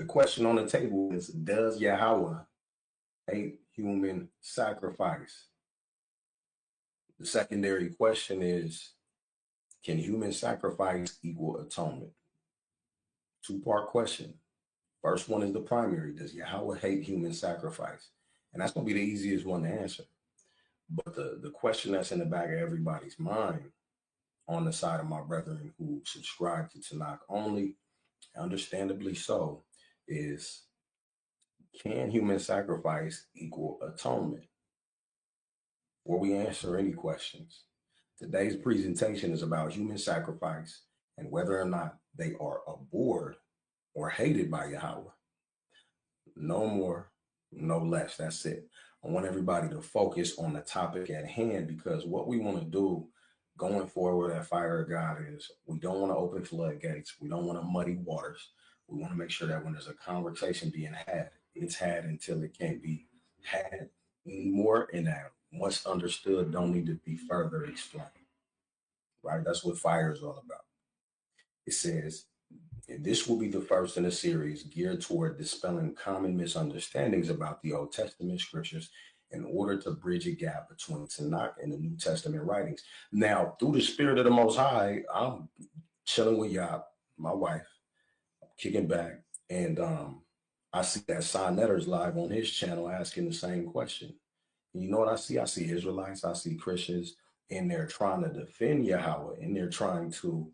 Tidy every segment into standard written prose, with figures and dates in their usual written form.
The question on the table is, does Yahweh hate human sacrifice? The secondary question is, can human sacrifice equal atonement? Two-part question. First one is the primary. Does Yahweh hate human sacrifice? And that's going to be the easiest one to answer. But the question that's in the back of everybody's mind, on the side of my brethren who subscribe to Tanakh only, understandably so, is, can human sacrifice equal atonement? Before we answer any questions, today's presentation is about human sacrifice and whether or not they are abhorred or hated by Yahweh. No more, no less. That's it. I want everybody to focus on the topic at hand, because what we want to do going forward at Fire of God is, we don't want to open floodgates. We don't want to muddy waters. We want to make sure that when there's a conversation being had, it's had until it can't be had anymore, and that what's understood don't need to be further explained. Right? That's what Fire is all about. It says, and this will be the first in a series geared toward dispelling common misunderstandings about the Old Testament scriptures in order to bridge a gap between Tanakh and the New Testament writings. Now, through the Spirit of the Most High, I'm chilling with Yah, my wife, kicking back, and I see that Sonetter's live on his channel asking the same question. And you know what I see? I see Israelites, I see Christians, and they're trying to defend Yahweh, and they're trying to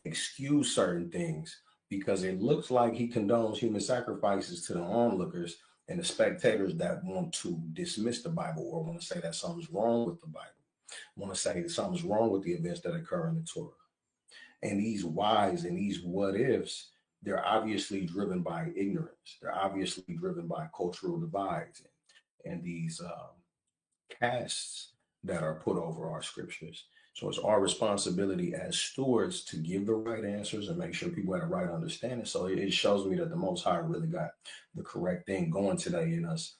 excuse certain things, because it looks like he condones human sacrifices to the onlookers and the spectators that want to dismiss the Bible, or want to say that something's wrong with the Bible, want to say that something's wrong with the events that occur in the Torah. And these whys and these what ifs, they're obviously driven by ignorance. They're obviously driven by cultural divides and these casts that are put over our scriptures. So it's our responsibility as stewards to give the right answers and make sure people have the right understanding. So it shows me that the Most High really got the correct thing going today in us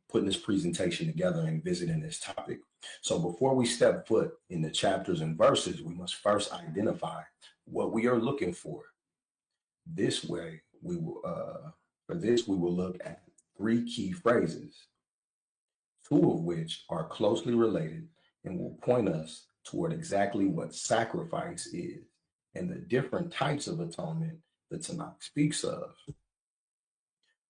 putting this presentation together and visiting this topic. So before we step foot in the chapters and verses, we must first identify what we are looking for. This way, we will for this we will look at three key phrases, two of which are closely related and will point us toward exactly what sacrifice is and the different types of atonement the Tanakh speaks of.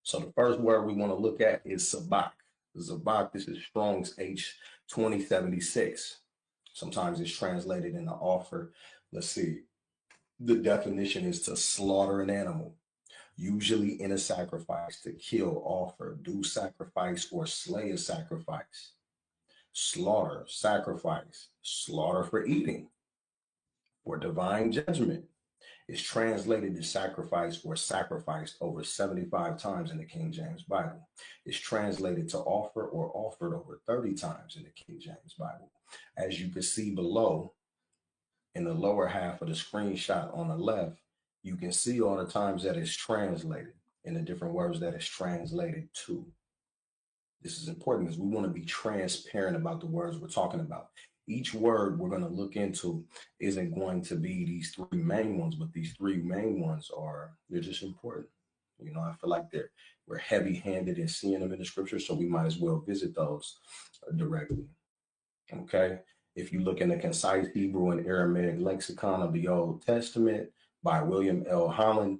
So the first word we want to look at is sabak. Zabak, this is Strong's H2076. Sometimes it's translated in the offer. Let's see. The definition is to slaughter an animal, usually in a sacrifice, to kill, offer, do sacrifice, or slay a sacrifice. Slaughter, sacrifice, slaughter for eating, for divine judgment. Is translated to sacrifice or sacrificed over 75 times in the King James Bible. It's translated to offer or offered over 30 times in the King James Bible. As you can see below in the lower half of the screenshot on the left, you can see all the times that it's translated and the different words that it's translated to. This is important because we want to be transparent about the words we're talking about. Each word we're going to look into isn't going to be these three main ones, but these three main ones they're just important. You know, I feel like we're heavy-handed in seeing them in the scripture, so we might as well visit those directly. Okay. If you look in the Concise Hebrew and Aramaic Lexicon of the Old Testament by William L. Holland,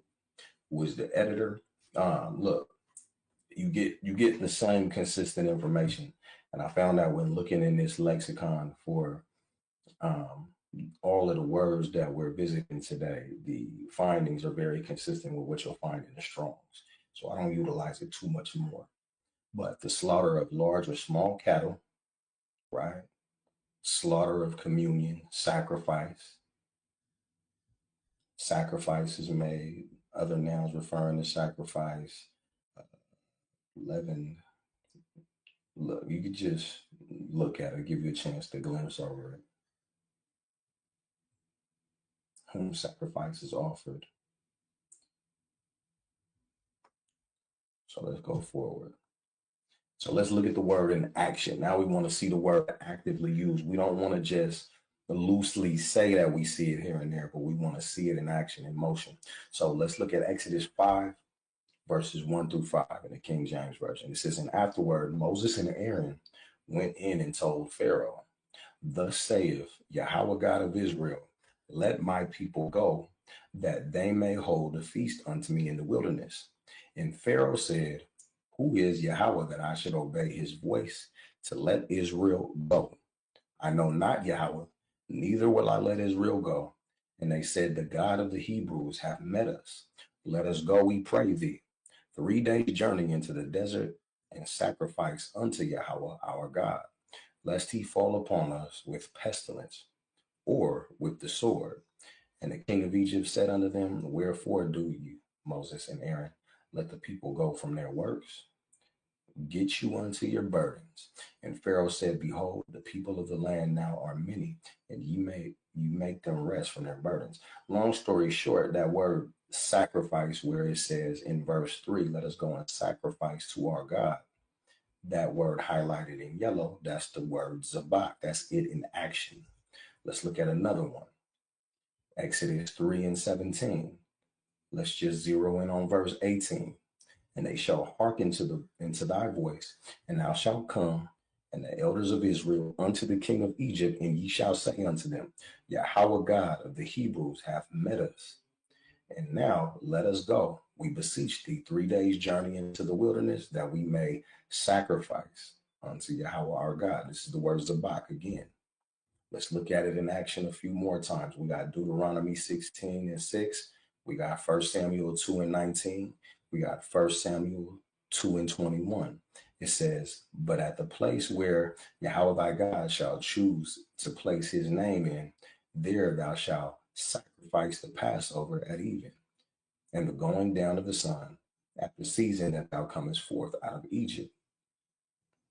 who is the editor, look, you get the same consistent information. And I found out when looking in this lexicon for all of the words that we're visiting today, the findings are very consistent with what you'll find in the Strongs. So I don't utilize it too much more. But the slaughter of large or small cattle, right? Slaughter of communion, sacrifice. Sacrifice is made, other nouns referring to sacrifice. Leaven. Look, you could just look at it, give you a chance to glimpse over it. Whom sacrifice is offered. So let's go forward. So let's look at the word in action. Now we want to see the word actively used. We don't want to just loosely say that we see it here and there, but we want to see it in action, in motion. So let's look at Exodus 5, verses 1 through 5 in the King James Version. It says, and afterward, Moses and Aaron went in and told Pharaoh, thus saith Yahweh God of Israel, let my people go, that they may hold a feast unto me in the wilderness. And Pharaoh said, who is Yahweh that I should obey his voice to let Israel go? I know not Yahweh, neither will I let Israel go. And they said, the God of the Hebrews hath met us. Let us go, we pray thee, 3 days journey into the desert, and sacrifice unto Yahweh our God, lest he fall upon us with pestilence or with the sword. And the king of Egypt said unto them, wherefore do you, Moses and Aaron, let the people go from their works? Get you unto your burdens. And Pharaoh said, behold, the people of the land now are many, and you make them rest from their burdens. Long story short, that word sacrifice, where it says in verse 3, let us go and sacrifice to our God, that word highlighted in yellow, that's the word zabak. That's it in action. Let's look at another one. Exodus 3 and 17. Let's just zero in on verse 18. And they shall hearken into thy voice, and thou shalt come, and the elders of Israel unto the king of Egypt, and ye shall say unto them, Yahweh God of the Hebrews hath met us. And now let us go, we beseech thee, 3 days journey into the wilderness, that we may sacrifice unto Yahweh our God. This is the words of Bach again. Let's look at it in action a few more times. We got Deuteronomy 16 and 6. We got 1 Samuel 2 and 19. We got 1 Samuel 2 and 21. It says, but at the place where Yahweh thy God shall choose to place his name in, there thou shalt sacrifice the Passover at even, and the going down of the sun, at the season that thou comest forth out of Egypt.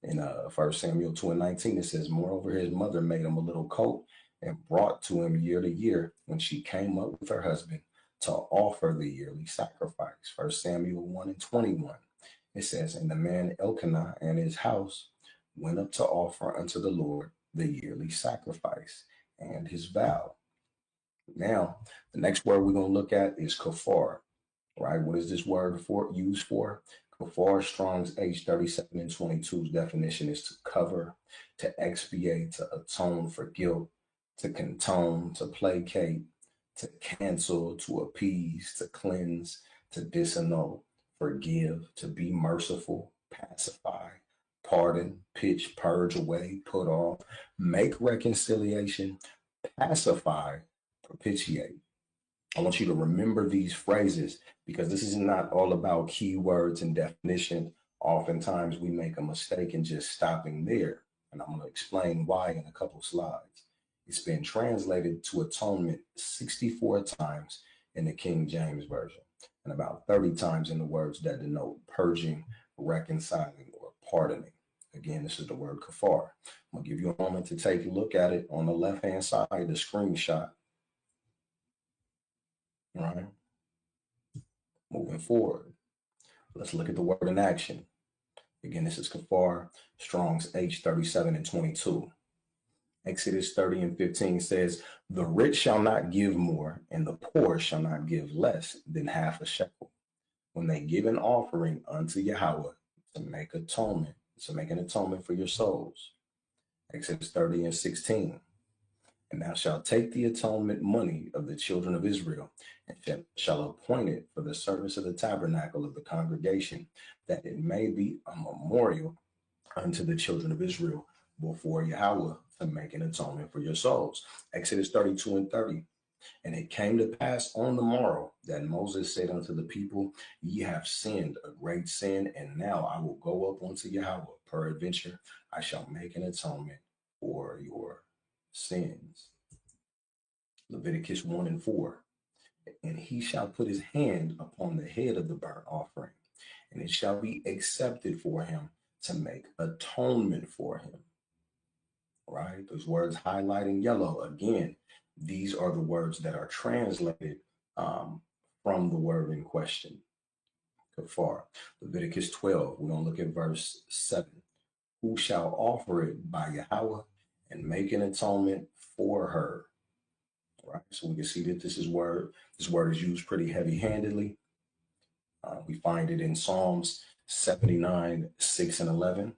In 1 Samuel 2 and 19, it says, moreover, his mother made him a little coat and brought to him year to year when she came up with her husband to offer the yearly sacrifice. 1 Samuel 1 and 21, it says, and the man Elkanah and his house went up to offer unto the Lord the yearly sacrifice and his vow. Now, the next word we're going to look at is kafar. Right? What is this word used for? Kafar, Strong's H37 and 22's definition is to cover, to expiate, to atone for guilt, to contone, to placate, to cancel, to appease, to cleanse, to disannul, forgive, to be merciful, pacify, pardon, pitch, purge away, put off, make reconciliation, pacify, propitiate. I want you to remember these phrases, because this is not all about keywords and definition. Oftentimes we make a mistake in just stopping there, and I'm going to explain why in a couple of slides. It's been translated to atonement 64 times in the King James Version, and about 30 times in the words that denote purging, reconciling, or pardoning. Again, this is the word kafar. I'm going to give you a moment to take a look at it on the left-hand side, the screenshot. All right. Moving forward, let's look at the word in action. Again, this is kafar, Strong's H37 and 22. Exodus 30 and 15 says, the rich shall not give more, and the poor shall not give less than half a shekel, when they give an offering unto Yahweh to make atonement, to make an atonement for your souls. Exodus 30 and 16. And thou shalt take the atonement money of the children of Israel, and shall appoint it for the service of the tabernacle of the congregation, that it may be a memorial unto the children of Israel before Yahweh, to make an atonement for your souls. Exodus 32 and 30. And it came to pass on the morrow that Moses said unto the people, ye have sinned a great sin, and now I will go up unto Yahweh. Peradventure, I shall make an atonement for your sins. Leviticus 1 and 4. And he shall put his hand upon the head of the burnt offering, and it shall be accepted for him to make atonement for him. Right? Those words highlighted in yellow. Again, these are the words that are translated from the word in question. Kafar. Leviticus 12. We're going to look at verse 7. Who shall offer it by Yahweh and make an atonement for her? Right? So we can see that this word is used pretty heavy-handedly. We find it in Psalms 79, 6 and 11,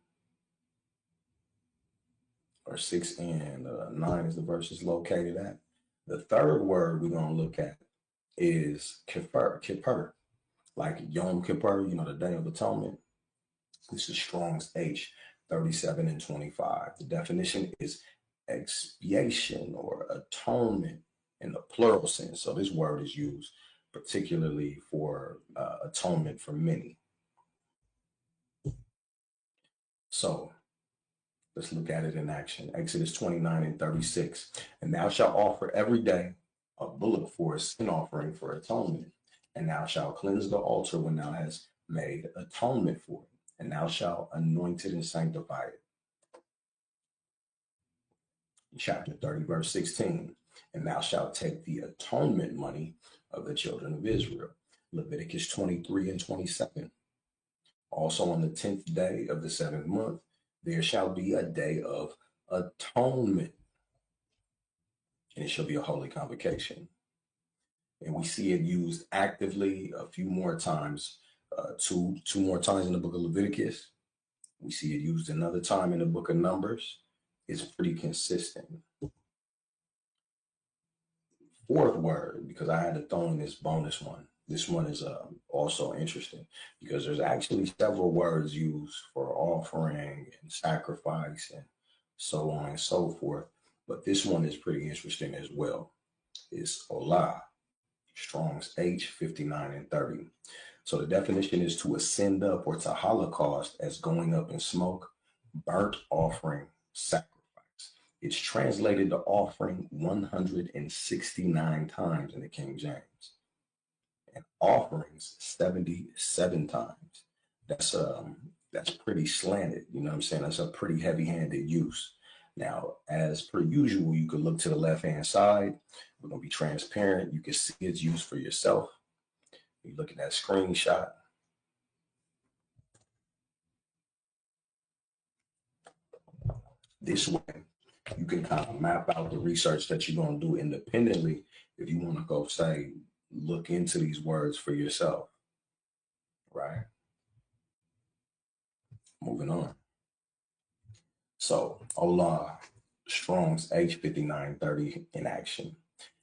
or 6 and 9 is the verse is located at. The third word we're going to look at is kippur, like Yom Kippur, the Day of Atonement. This is Strong's H 37 and 25. The definition is expiation or atonement in the plural sense. So this word is used particularly for atonement for many. So let's look at it in action. Exodus 29 and 36. And thou shalt offer every day a bullock for a sin offering for atonement. And thou shalt cleanse the altar when thou hast made atonement for it. And thou shalt anoint it and sanctify it. Chapter 30, verse 16. And thou shalt take the atonement money of the children of Israel. Leviticus 23 and 27. Also on the 10th day of the 7th month, there shall be a day of atonement, and it shall be a holy convocation. And we see it used actively a few more times, two more times in the book of Leviticus. We see it used another time in the book of Numbers. It's pretty consistent. Fourth word, because I had to throw in this bonus one. This one is also interesting because there's actually several words used for offering and sacrifice and so on and so forth. But this one is pretty interesting as well. It's Olah, Strong's H 59 and 30. So the definition is to ascend up or to holocaust as going up in smoke, burnt offering, sacrifice. It's translated to offering 169 times in the King James, and offerings 77 times. That's pretty slanted. You know what I'm saying? That's a pretty heavy-handed use. Now, as per usual, you could look to the left-hand side. We're gonna be transparent. You can see its use for yourself. You look at that screenshot. This way, you can kind of map out the research that you're going to do independently if you want to go say, look into these words for yourself, right? Moving on. So, Olah, Strong's H 5930 in action.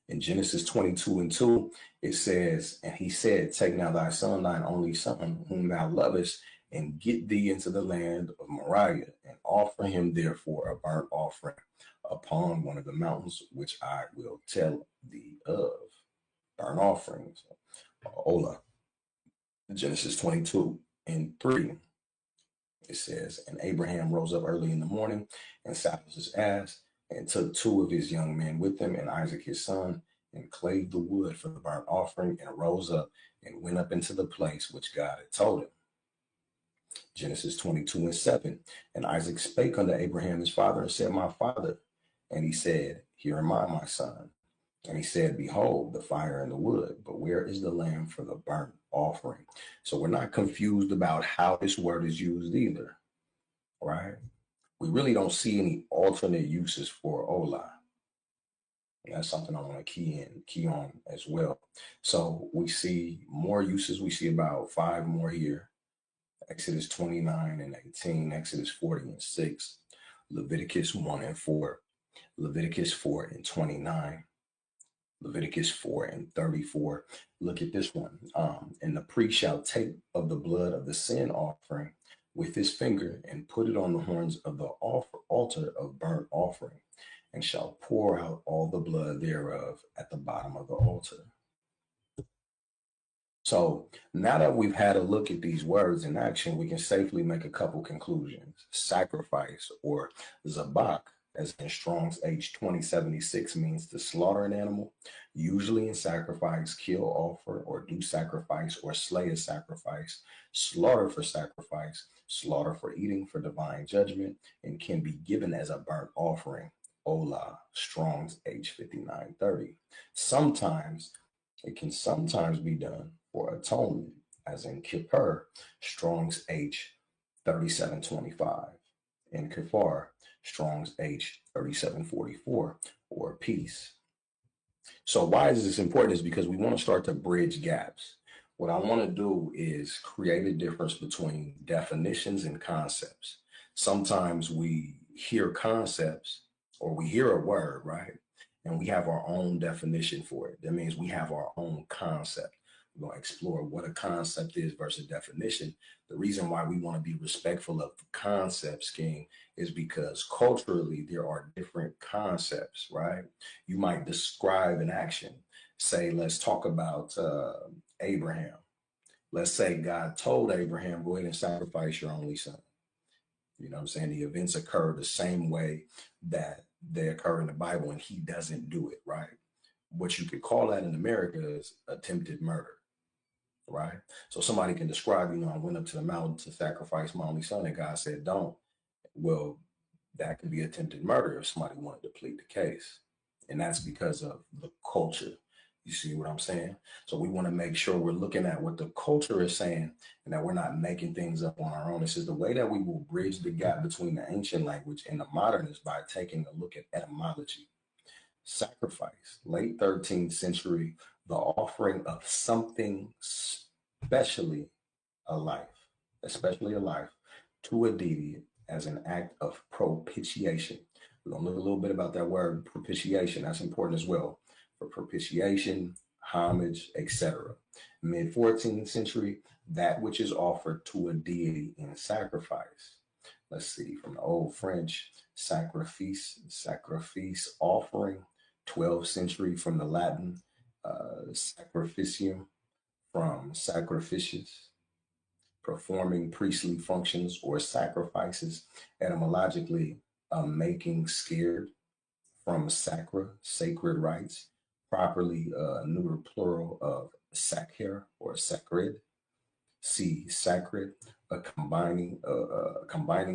In Genesis 22 and 2, it says, and he said, take now thy son, thine only son, whom thou lovest, and get thee into the land of Moriah, and offer him therefore a burnt offering upon one of the mountains, which I will tell thee of. Burnt offerings. Olah. Genesis 22 and 3. It says, and Abraham rose up early in the morning and saddled his ass and took two of his young men with him and Isaac his son and clave the wood for the burnt offering and rose up and went up into the place which God had told him. Genesis 22 and 7. And Isaac spake unto Abraham his father and said, my father. And he said, here am I, my son. And he said, behold, the fire and the wood, but where is the lamb for the burnt offering? So we're not confused about how this word is used either, right? We really don't see any alternate uses for Olah. And that's something I want to key on as well. So we see more uses. We see about 5 more here. Exodus 29 and 18, Exodus 40 and 6, Leviticus 1 and 4, Leviticus 4 and 29, Leviticus 4 and 34. Look at this one. And the priest shall take of the blood of the sin offering with his finger and put it on the horns of the altar of burnt offering, and shall pour out all the blood thereof at the bottom of the altar. So now that we've had a look at these words in action, we can safely make a couple conclusions. Sacrifice, or zabak, as in Strong's H 2076, means to slaughter an animal, usually in sacrifice, kill, offer, or do sacrifice, or slay a sacrifice, slaughter for sacrifice, slaughter for eating for divine judgment, and can be given as a burnt offering. Olah, Strong's H 5930. It can sometimes be done for atonement, as in Kippur, Strong's H 3725, and Kafar, Strong's H 3744, or peace. So why is this important? Is because we want to start to bridge gaps. What I want to do is create a difference between definitions and concepts. Sometimes we hear concepts or we hear a word, right? And we have our own definition for it. That means we have our own concept. We're going to explore what a concept is versus definition. The reason why we want to be respectful of the concept scheme is because culturally there are different concepts, right? You might describe an action. Say, let's talk about Abraham. Let's say God told Abraham, go ahead and sacrifice your only son. You know what I'm saying? The events occur the same way that they occur in the Bible, and he doesn't do it, right? What you could call that in America is attempted murder, right? So somebody can describe, I went up to the mountain to sacrifice my only son, and God said, don't. Well, that could be attempted murder if somebody wanted to plead the case. And that's because of the culture. You see what I'm saying? So we want to make sure we're looking at what the culture is saying and that we're not making things up on our own. This is the way that we will bridge the gap between the ancient language and the modern is by taking a look at etymology. Sacrifice, late 13th century, the offering of something specially alive, especially alive, to a deity as an act of propitiation. We're going to look a little bit about that word propitiation. That's important as well. For propitiation, homage, etc. Mid 14th century, that which is offered to a deity in sacrifice. Let's see, from the Old French, sacrifice, offering. 12th century from the Latin, sacrificium, from sacrificius, performing priestly functions or sacrifices, etymologically, making scared, from sacra, sacred rites, properly neuter plural of sacer or sacred, see sacred, a combining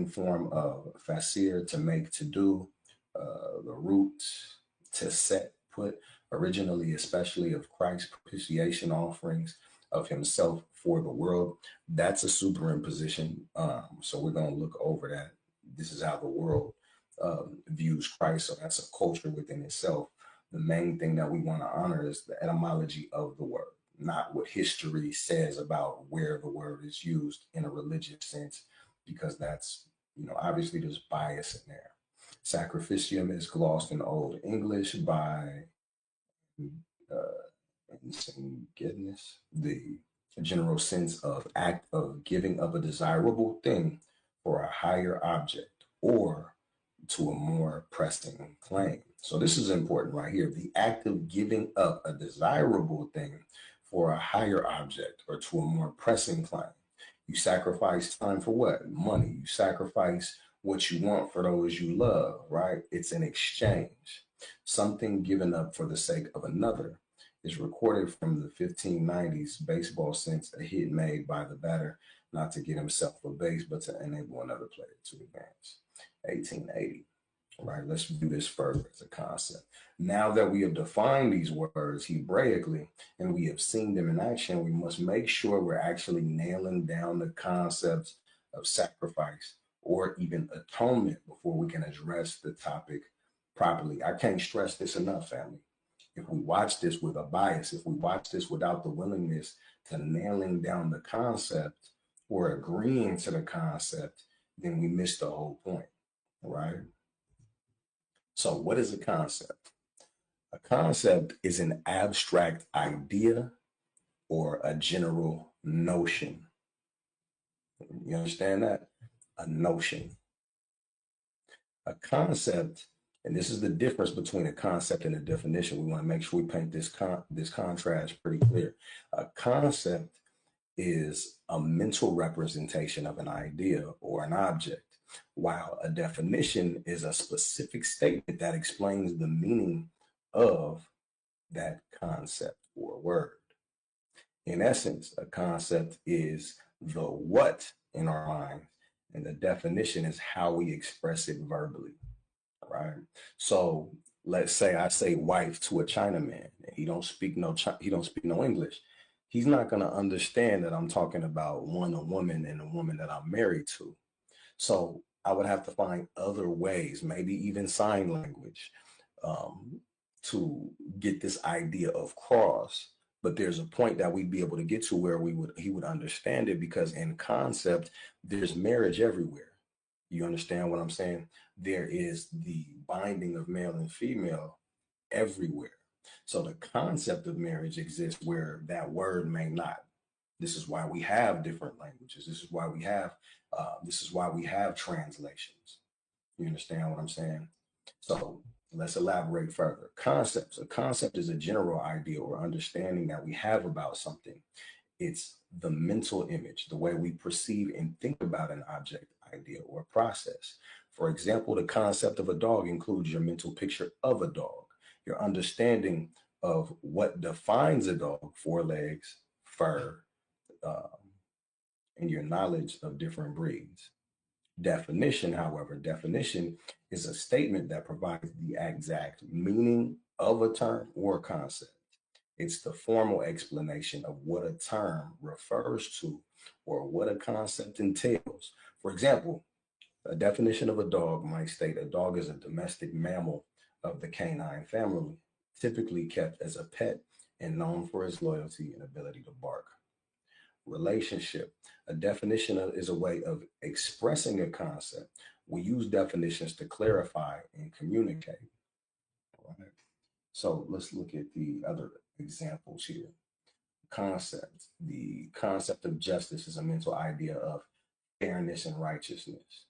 form of facere, to make, to do, the root to set, put, originally especially of Christ's propitiation offerings of himself for the world. That's a superimposition. So we're going to look over that. This is how the world views Christ. So that's a culture within itself. The main thing that we want to honor is the etymology of the word, not what history says about where the word is used in a religious sense, because that's, obviously there's bias in there. Sacrificium is glossed in Old English by goodness, the general sense of act of giving up a desirable thing for a higher object or to a more pressing claim. So this is important right here. The act of giving up a desirable thing for a higher object or to a more pressing claim. You sacrifice time for what? Money. You sacrifice what you want for those you love, right? It's an exchange. Something given up for the sake of another is recorded from the 1590s baseball sense, a hit made by the batter not to get himself a base, but to enable another player to advance. 1880. Right, let's view this further as a concept. Now that we have defined these words Hebraically and we have seen them in action, we must make sure we're actually nailing down the concepts of sacrifice or even atonement before we can address the topic properly. I can't stress this enough, family. If we watch this with a bias, if we watch this without the willingness to nailing down the concept or agreeing to the concept, then we miss the whole point, right? So what is a concept? A concept is an abstract idea or a general notion. You understand that? A notion. A concept, and this is the difference between a concept and a definition. We want to make sure we paint this contrast pretty clear. A concept is a mental representation of an idea or an object, while a definition is a specific statement that explains the meaning of that concept or word. In essence, a concept is the what in our minds, and the definition is how we express it verbally, right? So let's say I say wife to a Chinaman, and he don't speak no English. He's not going to understand that I'm talking about a woman and a woman that I'm married to. So I would have to find other ways, maybe even sign language, to get this idea of cross But there's a point that we'd be able to get to where he would understand it, because in concept, there's marriage everywhere. You understand what I'm saying? There is the binding of male and female everywhere. So the concept of marriage exists where that word may not. This is why we have different languages. This is why we have translations. You understand what I'm saying? So let's elaborate further. Concepts. A concept is a general idea or understanding that we have about something. It's the mental image, the way we perceive and think about an object, idea, or process. For example, the concept of a dog includes your mental picture of a dog, your understanding of what defines a dog: four legs, fur, uh, and your knowledge of different breeds. Definition, however, definition is a statement that provides the exact meaning of a term or concept. It's the formal explanation of what a term refers to or what a concept entails. For example, a definition of a dog might state a dog is a domestic mammal of the canine family, typically kept as a pet and known for its loyalty and ability to bark. Relationship. A definition is a way of expressing a concept. We use definitions to clarify and communicate. All right. So let's look at the other examples here. Concept. The concept of justice is a mental idea of fairness and righteousness,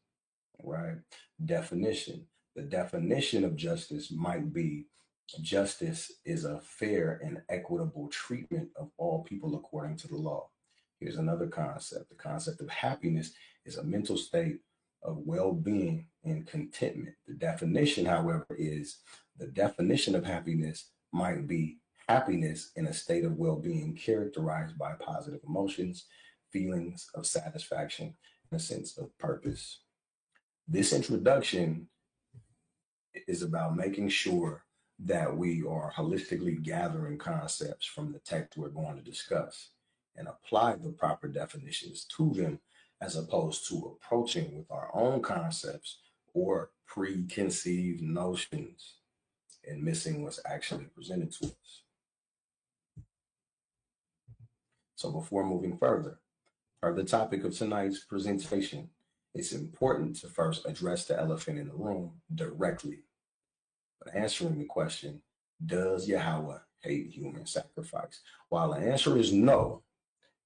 right? Definition. The definition of justice might be: justice is a fair and equitable treatment of all people according to the law. Here's another concept. The concept of happiness is a mental state of well-being and contentment. The definition, however, is: the definition of happiness might be happiness in a state of well-being characterized by positive emotions, feelings of satisfaction, and a sense of purpose. This introduction is about making sure that we are holistically gathering concepts from the text we're going to discuss and apply the proper definitions to them, as opposed to approaching with our own concepts or preconceived notions and missing what's actually presented to us. So before moving further, per the topic of tonight's presentation, it's important to first address the elephant in the room directly. But answering the question, does Yahweh hate human sacrifice? While the answer is no,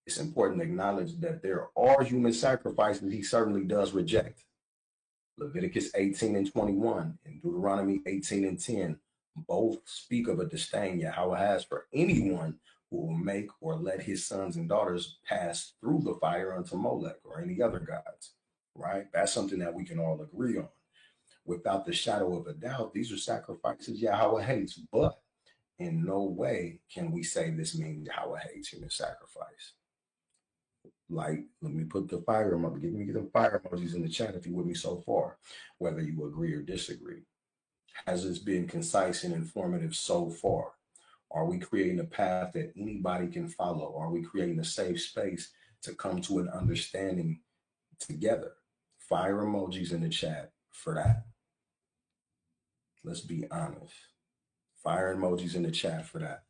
it's important to acknowledge that there are human sacrifices he certainly does reject. Leviticus 18 and 21 and Deuteronomy 18 and 10 both speak of a disdain Yahweh has for anyone who will make or let his sons and daughters pass through the fire unto Molech or any other gods, right? That's something that we can all agree on. Without the shadow of a doubt, these are sacrifices Yahweh hates, but in no way can we say this means Yahweh hates human sacrifice. Like, let me put the fire emoji, give me the fire emojis in the chat if you're with me so far, whether you agree or disagree. Has this been concise and informative so far? Are we creating a path that anybody can follow? Are we creating a safe space to come to an understanding together? Fire emojis in the chat for that. Let's be honest. Fire emojis in the chat for that.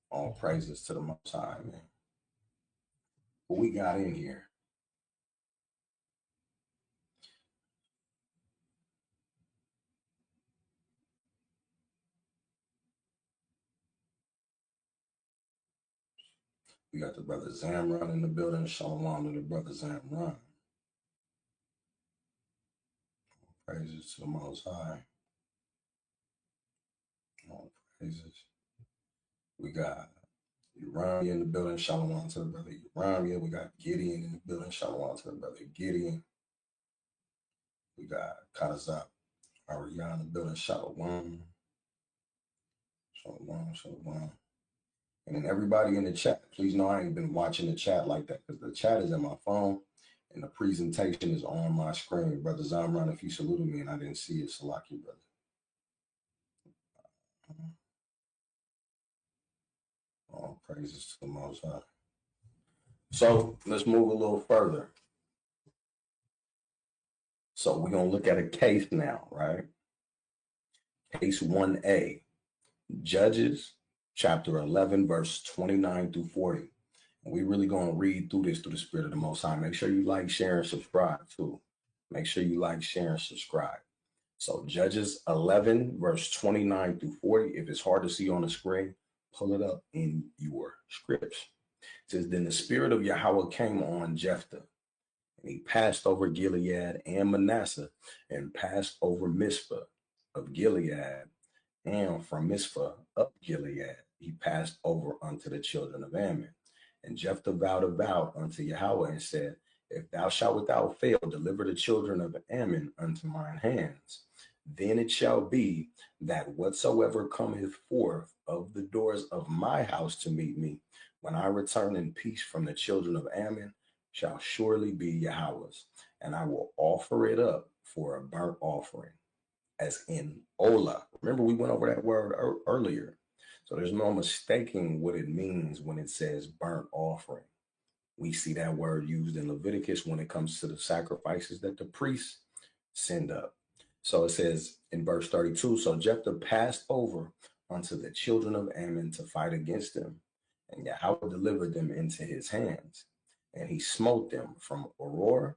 All praises to the Most High, man. What we got in here? We got the brother Zamron in the building. Shalom to the brother Zamron. Praises to the Most High. All praises. We got Urania in the building. Shalom to the brother Urania. We got Gideon in the building. Shalom to the brother Gideon. We got Kazak Ariana in the building. Shalom. Shalom. Shalom. And then everybody in the chat, please know I ain't been watching the chat like that because the chat is in my phone and the presentation is on my screen. Brother Zamran, if you saluted me and I didn't see it, Salaki, brother. All praises to the Most High. So let's move a little further. So we're going to look at a case now, right? Case 1A, Judges chapter 11, verse 29 through 40. And we really going to read through this through the Spirit of the Most High. Make sure you like, share, and subscribe too. Make sure you like, share, and subscribe. So Judges 11, verse 29 through 40. If it's hard to see on the screen, pull it up in your scripts. It says, then the Spirit of Yahweh came on Jephthah, and he passed over Gilead and Manasseh, and passed over Mizpah of Gilead, and from Mizpah of Gilead he passed over unto the children of Ammon. And Jephthah vowed a vow unto Yahweh and said, if thou shalt without fail deliver the children of Ammon unto mine hands, then it shall be that whatsoever cometh forth of the doors of my house to meet me, when I return in peace from the children of Ammon, shall surely be Yahweh's, and I will offer it up for a burnt offering, as in Ola. Remember, we went over that word earlier. So there's no mistaking what it means when it says burnt offering. We see that word used in Leviticus when it comes to the sacrifices that the priests send up. So it says in verse 32, so Jephthah passed over unto the children of Ammon to fight against them, and Yahweh delivered them into his hands. And he smote them from Aurora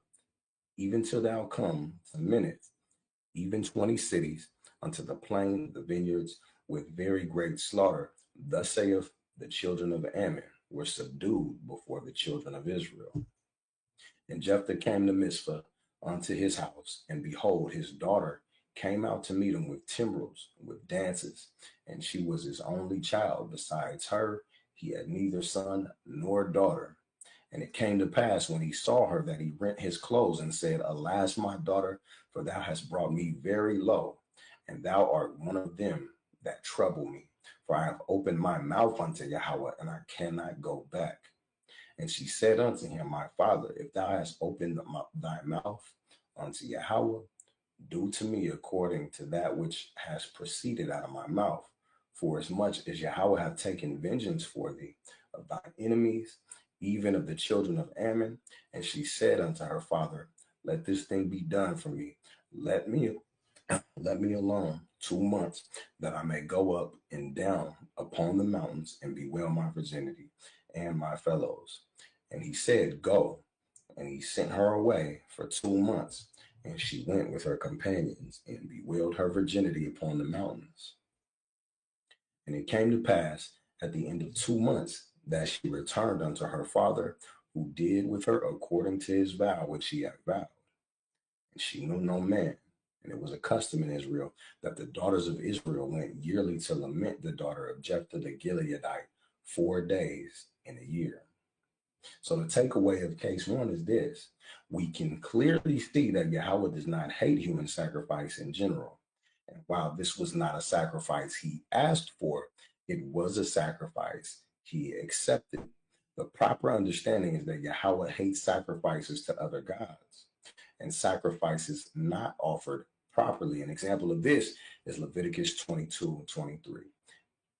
even till thou come to Minnith, even 20 cities, unto the plain, the vineyards, with very great slaughter. Thus saith the children of Ammon were subdued before the children of Israel. And Jephthah came to Mizpah unto his house, and behold, his daughter came out to meet him with timbrels, with dances, and she was his only child. Besides her, he had neither son nor daughter. And it came to pass when he saw her that he rent his clothes and said, alas, my daughter, for thou hast brought me very low, and thou art one of them that trouble me. For I have opened my mouth unto Yahweh, and I cannot go back. And she said unto him, my father, if thou hast opened thy mouth unto Yahweh, do to me according to that which has proceeded out of my mouth. For as much as Yahweh hath taken vengeance for thee of thy enemies, even of the children of Ammon. And she said unto her father, let this thing be done for me. Let me alone 2 months, that I may go up and down upon the mountains and bewail my virginity and my fellows. And he said, go. And he sent her away for 2 months. And she went with her companions and bewailed her virginity upon the mountains. And it came to pass at the end of 2 months that she returned unto her father, who did with her according to his vow which he had vowed. And she knew no man. And it was a custom in Israel that the daughters of Israel went yearly to lament the daughter of Jephthah the Gileadite 4 days in a year. So the takeaway of case one is this. We can clearly see that Yahweh does not hate human sacrifice in general. And while this was not a sacrifice he asked for, it was a sacrifice he accepted. The proper understanding is that Yahweh hates sacrifices to other gods and sacrifices not offered properly. An example of this is Leviticus 22 and 23.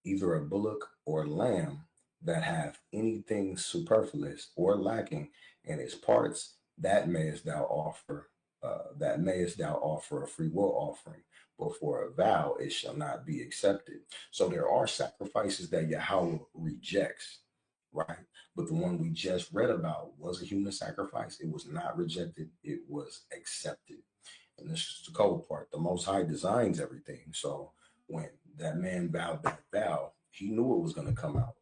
Either a bullock or a lamb that have anything superfluous or lacking in its parts, that mayest thou offer. A free will offering, but for a vow it shall not be accepted. So there are sacrifices that Yahweh rejects, right? But the one we just read about was a human sacrifice. It was not rejected, it was accepted. And this is the cold part. The Most High designs everything. So when that man vowed that vow, he knew it was going to come out.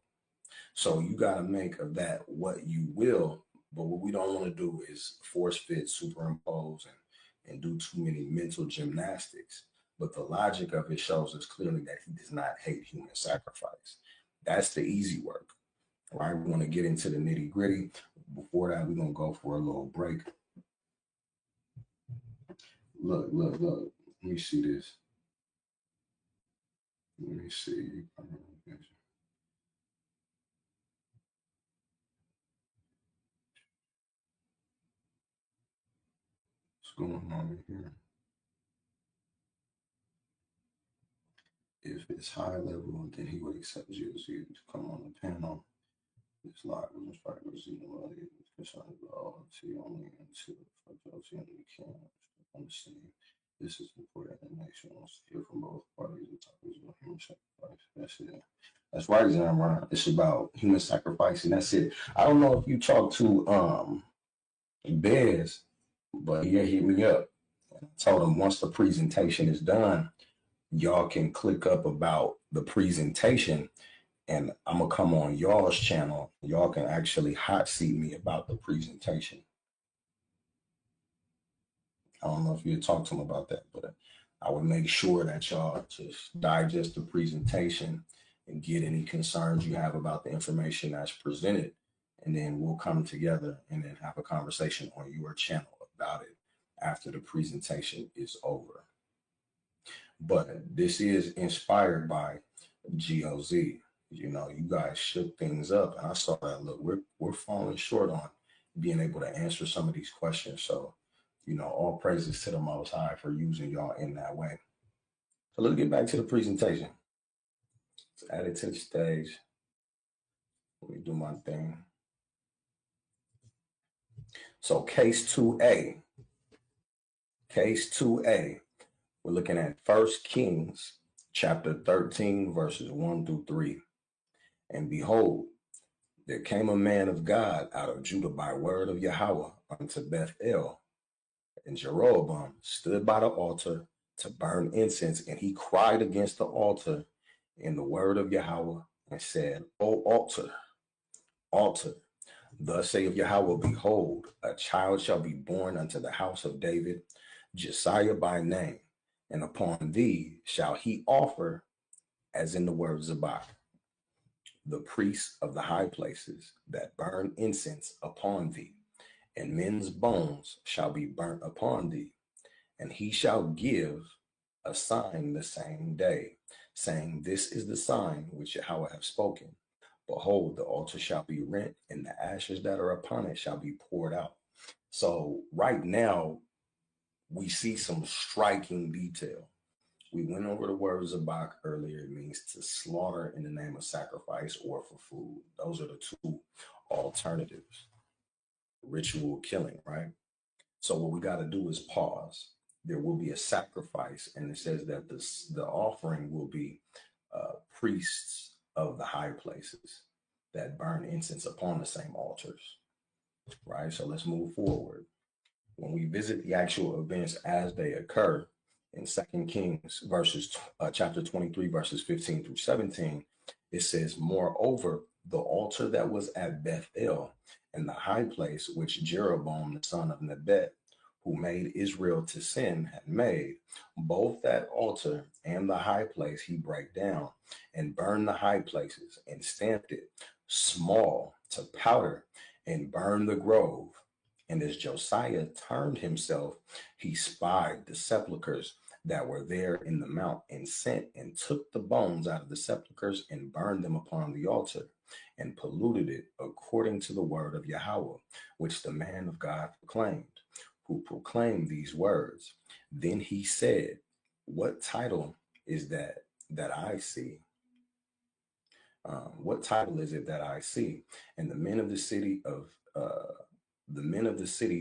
So you got to make of that what you will. But what we don't want to do is force fit, superimpose, and do too many mental gymnastics. But the logic of it shows us clearly that he does not hate human sacrifice. That's the easy work, right? We want to get into the nitty gritty. Before that, we're going to go for a little break. Look. Let me see this. Let me see. What's going on here? If it's high level, then he would accept GOC to come on the panel. This live was inspired by Zeno concerned about see only until GOC only can. understand. This is important. The nation wants to hear from both parties and topics about human sacrifice. That's it. That's right, Zamran. It's about human sacrifice, and that's it. I don't know if you talked to Bez, but he hit me up. I told him once the presentation is done, y'all can click up about the presentation, and I'm gonna come on y'all's channel. Y'all can actually hot seat me about the presentation. I don't know if you talked to him about that, but I would make sure that y'all just digest the presentation and get any concerns you have about the information that's presented. And then we'll come together and then have a conversation on your channel about it after the presentation is over. But this is inspired by GOZ. You know, you guys shook things up, and I saw that. Look, we're falling short on being able to answer some of these questions. So, you know, all praises to the Most High for using y'all in that way. So let's get back to the presentation. Let's add it to the stage. Let me do my thing. So case 2A. Case 2A. We're looking at 1 Kings chapter 13, verses 1 through 3. And behold, there came a man of God out of Judah by word of Yahweh unto Bethel. And Jeroboam stood by the altar to burn incense, and he cried against the altar in the word of Yahweh and said, O altar, altar, thus saith Yahweh, behold, a child shall be born unto the house of David, Josiah by name, and upon thee shall he offer, as in the words of Bach, the priests of the high places that burn incense upon thee, and men's bones shall be burnt upon thee, and he shall give a sign the same day, saying, this is the sign which Yahweh hath spoken. Behold, the altar shall be rent, and the ashes that are upon it shall be poured out. So right now, we see some striking detail. We went over the words of Bach earlier. It means to slaughter in the name of sacrifice or for food. Those are the two alternatives. Ritual killing, right? So what we got to do is pause. There will be a sacrifice, and it says that the offering will be priests of the high places that burn incense upon the same altars, right? So let's move forward. When we visit the actual events as they occur in 2 Kings chapter 23, verses 15 through 17, it says, moreover, the altar that was at Bethel and the high place which Jeroboam the son of Nebat, who made Israel to sin, had made, both that altar and the high place he brake down, and burned the high places, and stamped it small to powder, and burned the grove. And as Josiah turned himself, he spied the sepulchres that were there in the mount, and sent and took the bones out of the sepulchres and burned them upon the altar, and polluted it according to the word of Yahweh, which the man of God proclaimed, who proclaimed these words. Then he said, what title is that I see? What title is it that I see? And the men of the city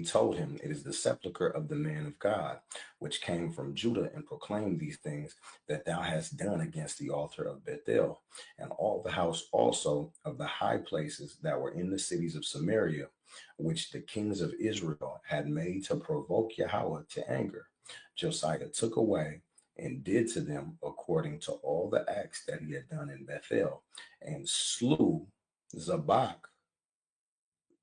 told him, it is the sepulchre of the man of God, which came from Judah, and proclaimed these things that thou hast done against the altar of Bethel, and all the house also of the high places that were in the cities of Samaria, which the kings of Israel had made to provoke Yahweh to anger. Josiah took away and did to them according to all the acts that he had done in Bethel, and slew Zabak,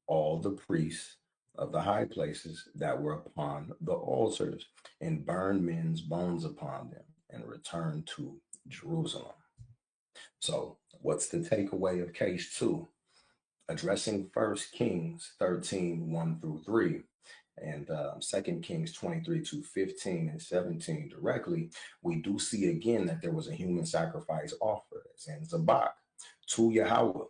all the priests of the high places that were upon the altars, and burned men's bones upon them, and returned to Jerusalem. So what's the takeaway of case 2? Addressing 1 Kings 13, 1 through 3, and 2 Kings 23 to 15 and 17 directly, we do see again that there was a human sacrifice offered, as in Zabak, to Yahweh.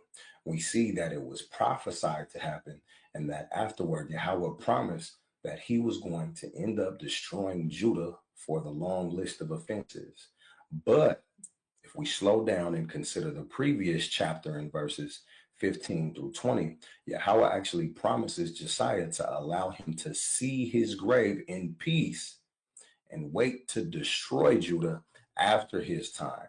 We see that it was prophesied to happen, and that afterward Yahweh promised that he was going to end up destroying Judah for the long list of offenses. But if we slow down and consider the previous chapter in verses 15 through 20, Yahweh actually promises Josiah to allow him to see his grave in peace and wait to destroy Judah after his time.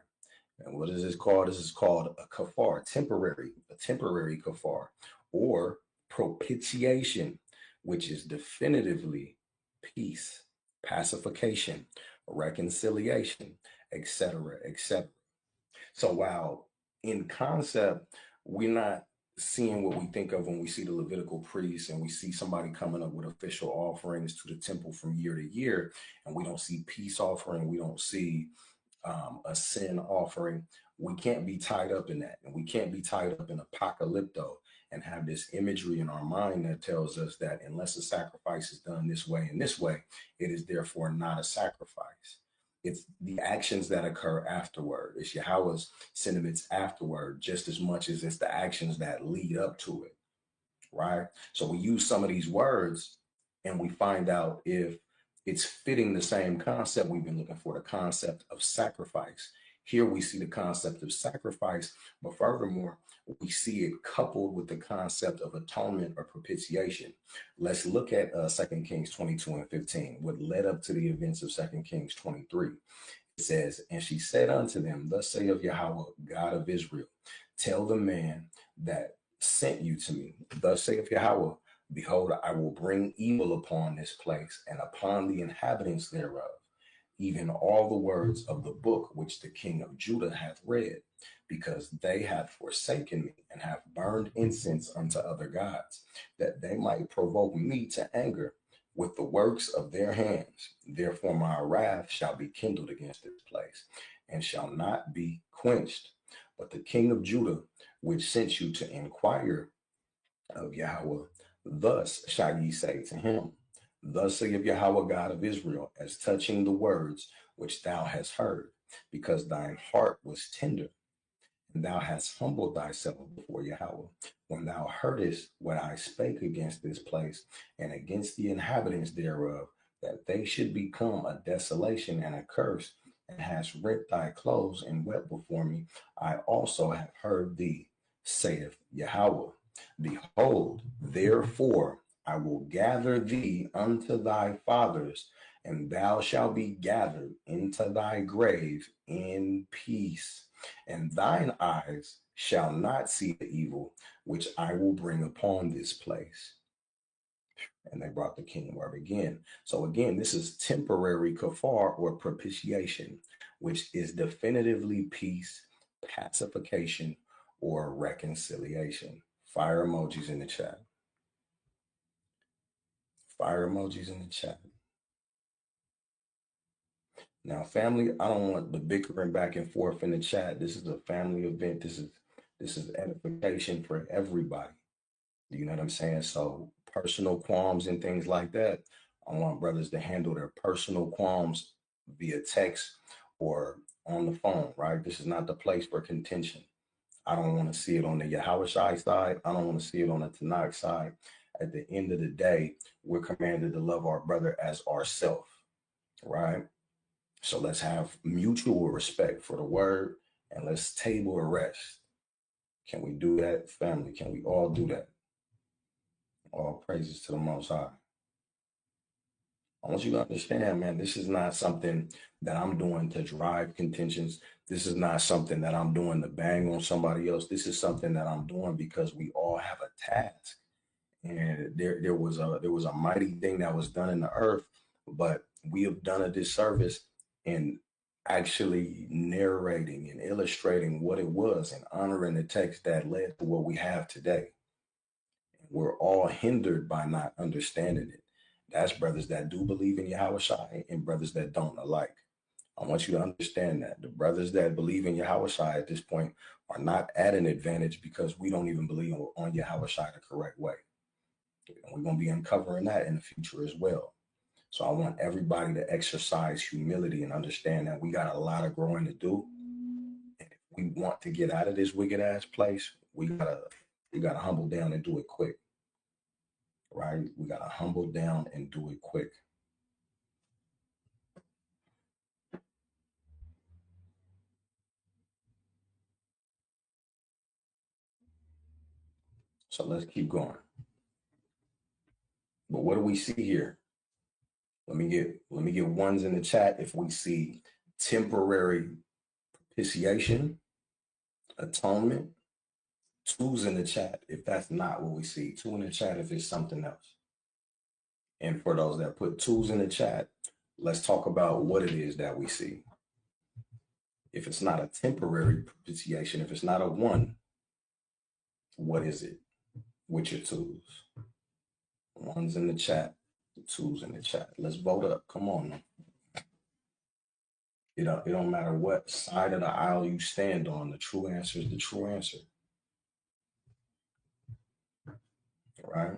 And what is this called? This is called a kafar, a temporary kafar, or propitiation, which is definitively peace, pacification, reconciliation, etc., etc. So while in concept, we're not seeing what we think of when we see the Levitical priests and we see somebody coming up with official offerings to the temple from year to year, and we don't see peace offering, we don't see a sin offering. We can't be tied up in that. And we can't be tied up in apocalypto and have this imagery in our mind that tells us that unless a sacrifice is done this way and this way, it is therefore not a sacrifice. It's the actions that occur afterward. It's Yahweh's sentiments afterward, just as much as it's the actions that lead up to it, right? So we use some of these words and we find out if it's fitting the same concept we've been looking for, the concept of sacrifice. Here we see the concept of sacrifice, but furthermore, we see it coupled with the concept of atonement or propitiation. Let's look at 2 Kings 22 and 15, what led up to the events of 2 Kings 23. It says, and she said unto them, thus saith Yahweh, God of Israel, tell the man that sent you to me, thus saith Yahweh, behold, I will bring evil upon this place and upon the inhabitants thereof, even all the words of the book which the king of Judah hath read, because they have forsaken me and have burned incense unto other gods, that they might provoke me to anger with the works of their hands. Therefore my wrath shall be kindled against this place, and shall not be quenched. But the king of Judah, which sent you to inquire of Yahweh, thus shall ye say to him, thus saith Yahweh God of Israel, as touching the words which thou hast heard, because thine heart was tender, and thou hast humbled thyself before Yahweh, when thou heardest what I spake against this place and against the inhabitants thereof, that they should become a desolation and a curse, and hast rent thy clothes and wept before me, I also have heard thee, saith Yahweh. Behold, therefore I will gather thee unto thy fathers, and thou shalt be gathered into thy grave in peace, and thine eyes shall not see the evil which I will bring upon this place. And they brought the king word again. So again, this is temporary kafar or propitiation, which is definitively peace, pacification, or reconciliation. Fire emojis in the chat. Fire emojis in the chat. Now, family, I don't want the bickering back and forth in the chat. This is a family event. This is edification for everybody. You know what I'm saying? So personal qualms and things like that, I want brothers to handle their personal qualms via text or on the phone, right? This is not the place for contention. I don't want to see it on the Yahweh side. I don't want to see it on the Tanakh side. At the end of the day, we're commanded to love our brother as ourself, right? So let's have mutual respect for the word and let's table a rest. Can we do that, family? Can we all do that? All praises to the Most High. I want you to understand, man, this is not something that I'm doing to drive contentions. This is not something that I'm doing to bang on somebody else. This is something that I'm doing because we all have a task. And there was a mighty thing that was done in the earth, but we have done a disservice in actually narrating and illustrating what it was and honoring the text that led to what we have today. We're all hindered by not understanding it. That's brothers that do believe in Yahweh Shai and brothers that don't alike. I want you to understand that the brothers that believe in Yahweh Shai at this point are not at an advantage because we don't even believe on Yahweh Shai the correct way. And we're going to be uncovering that in the future as well. So I want everybody to exercise humility and understand that we got a lot of growing to do. And if we want to get out of this wicked ass place, we gotta humble down and do it quick. Right? We gotta humble down and do it quick. So let's keep going. But what do we see here? Let me get ones in the chat if we see temporary propitiation, atonement. Twos in the chat if that's not what we see. Two in the chat if it's something else. And for those that put twos in the chat, let's talk about what it is that we see. If it's not a temporary propitiation, if it's not a one, what is it with your twos? Ones in the chat, twos in the chat. Let's vote up. Come on. It don't matter what side of the aisle you stand on. The true answer is the true answer. Right?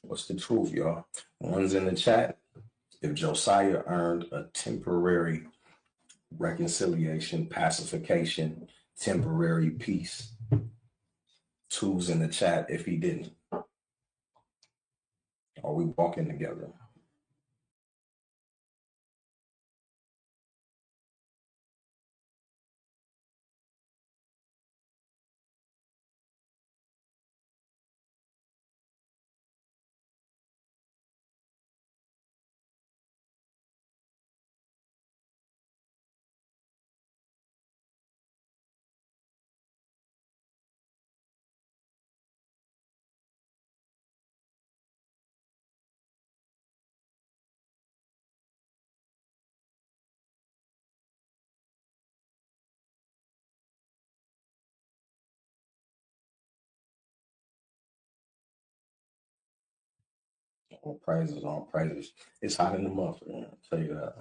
What's the truth, y'all? Ones in the chat. If Josiah earned a temporary reconciliation, pacification, temporary peace. Twos in the chat if he didn't. Are we walking together? All praises, all praises. It's hot in the month, man. I'll tell you that.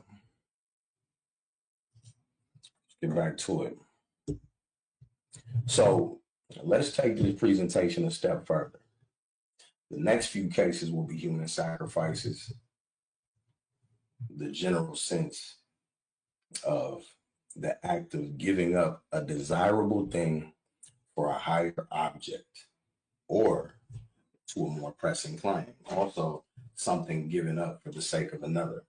Let's get back to it. So let's take this presentation a step further. The next few cases will be human sacrifices, the general sense of the act of giving up a desirable thing for a higher object or to a more pressing claim. Also, something given up for the sake of another,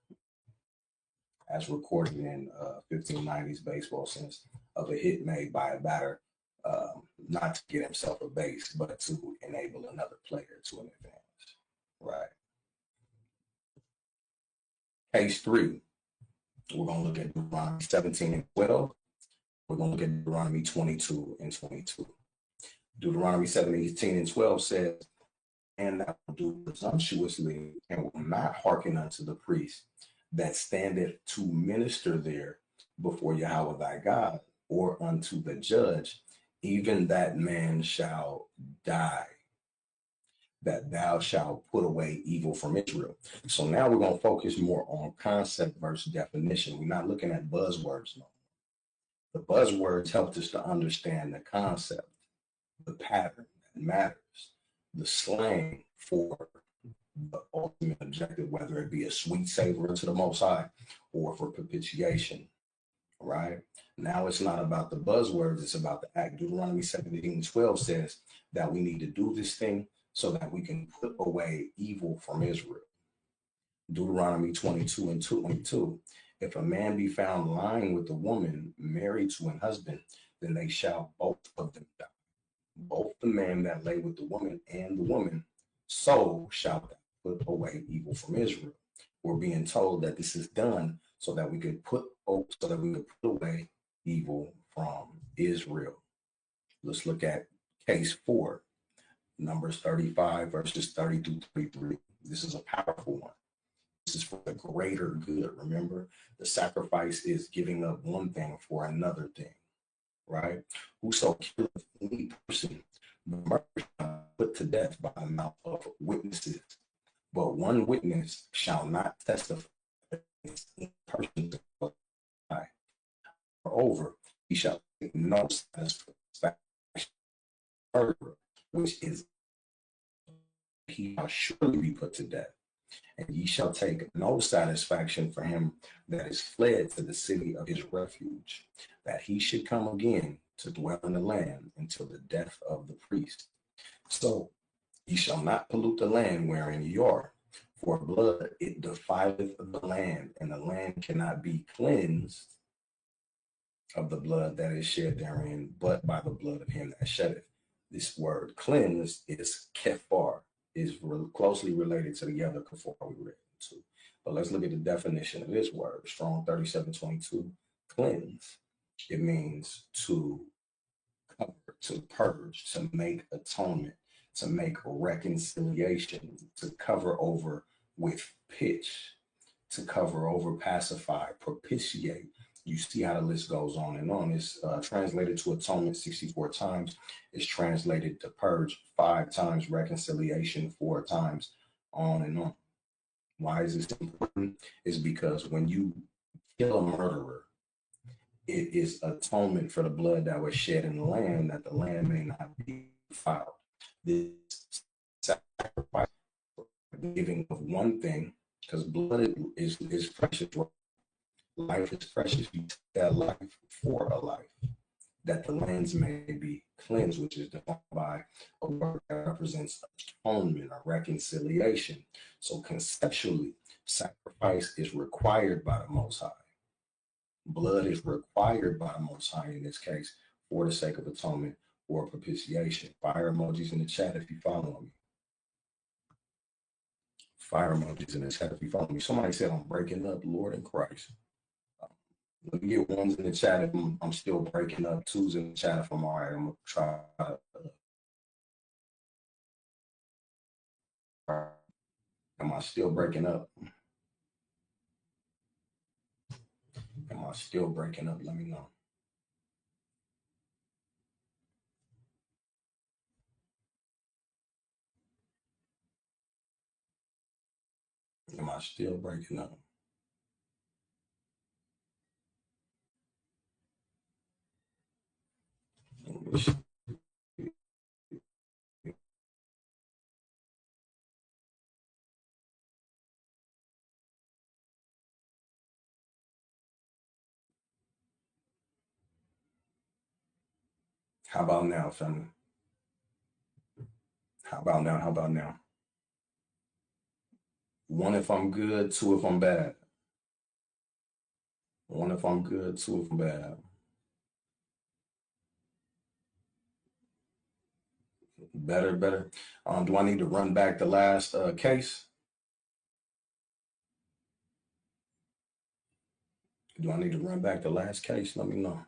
as recorded in 1590s baseball sense of a hit made by a batter, not to get himself a base, but to enable another player to an advance. Right. Case 3, we're going to look at Deuteronomy 17 and 12. We're going to look at Deuteronomy 22 and 22. Deuteronomy 17 and 12 says, and that will do presumptuously and will not hearken unto the priest that standeth to minister there before Yahweh thy God, or unto the judge, even that man shall die, that thou shalt put away evil from Israel. So now we're going to focus more on concept versus definition. We're not looking at buzzwords no more. The buzzwords helped us to understand the concept, the pattern that matters, the slang for the ultimate objective, whether it be a sweet savor to the Most High or for propitiation, right? Now it's not about the buzzwords, it's about the act. Deuteronomy 17:12 says that we need to do this thing so that we can put away evil from Israel. Deuteronomy 22 and 22, if a man be found lying with a woman married to an husband, then they shall both of them die. Both the man that lay with the woman and the woman, so shalt thou put away evil from Israel. We're being told that this is done so that we could put away evil from Israel. Let's look at case 4, Numbers 35 verses 30 through 33. This is a powerful one. This is for the greater good. Remember, the sacrifice is giving up one thing for another thing, right? Whoso killeth any person, the murder shall put to death by the mouth of witnesses. But one witness shall not testify against any person. Moreover, he shall take no satisfaction, which is he shall surely be put to death. And ye shall take no satisfaction for him that is fled to the city of his refuge, that he should come again to dwell in the land until the death of the priest. So ye shall not pollute the land wherein ye are, for blood it defileth the land, and the land cannot be cleansed of the blood that is shed therein, but by the blood of him that sheddeth. This word cleanse is kephar, is closely related to the other kafar we read into. But let's look at the definition of this word. Strong 3722, cleanse. It means to cover, to purge, to make atonement, to make reconciliation, to cover over with pitch, to cover over, pacify, propitiate. You see how the list goes on and on. It's translated to atonement 64 times. It's translated to purge 5 times, reconciliation 4 times, on and on. Why is this important? Is because when you kill a murderer, it is atonement for the blood that was shed in the land, that the land may not be defiled. This sacrifice, the giving of one thing, because blood is precious. Life is precious. You take that life for a life, that the lands may be cleansed, which is defined by a word that represents atonement or reconciliation. So conceptually, sacrifice is required by the Most High. Blood is required by the Most High in this case for the sake of atonement or propitiation. Fire emojis in the chat if you follow me. Fire emojis in the chat if you follow me. Somebody said I'm breaking up, Lord in Christ. Let me get ones in the chat if I'm still breaking up. Twos in the chat if I'm all right. I'm going to try. Am I still breaking up? Am I still breaking up? Let me know. Am I still breaking up? How about now, family? How about now? How about now? 1 if I'm good, 2 if I'm bad. 1 if I'm good, 2 if I'm bad. Better, better. Do I need to run back the last case? Do I need to run back the last case? Let me know.